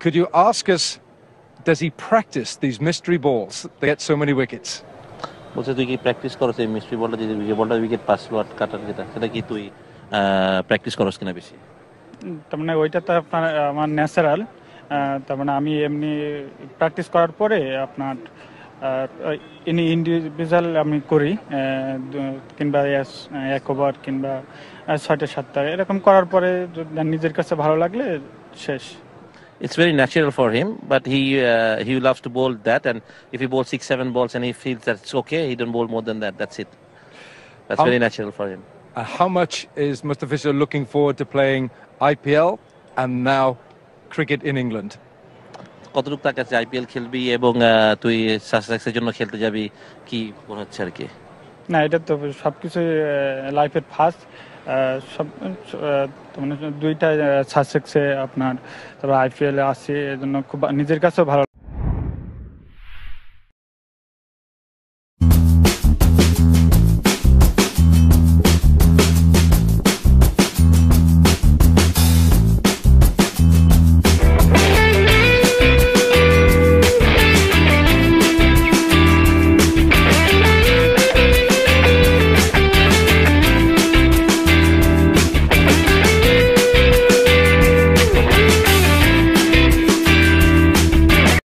Could you ask us, does he practice these mystery balls that get so many wickets? বলছে তুই কি practice করছ এই mystery বলটা যদি বলটা উইকেট পাস কাটার যেটা সেটা কি তুই প্র্যাকটিস করছ কিনা বেশি? তার মানে ওইটা তো আপনার আমার ন্যাচারাল। তার মানে আমি এমনি প্র্যাকটিস করার পরে আপনার ইন্ডিভিজুয়াল আমি করি, কিংবা এক ওভার কিংবা 6টা 7টা এরকম করার পরে নিজের কাছে ভালো লাগলে শেষ। It's very natural for him, but he loves to bowl that, and if he bowls 6-7 balls and he feels that it's okay, he don't bowl more than that. That's it. That's very natural for him. How much is Mustafiza looking forward to playing IPL and now cricket in England? কতটুকু তার কাছে IPL খেলবি এবং তুই সাসেক্সের জন্য খেলতে যাবি কি মনে হচ্ছে আর কি? না, এটা তো সবকিছু লাইফের ফার্স্ট, সব মানে দুইটা সাসেক্সে আপনার, তারপর আইপিএল আসছে, এজন্য খুব নিজের কাছেও ভালো।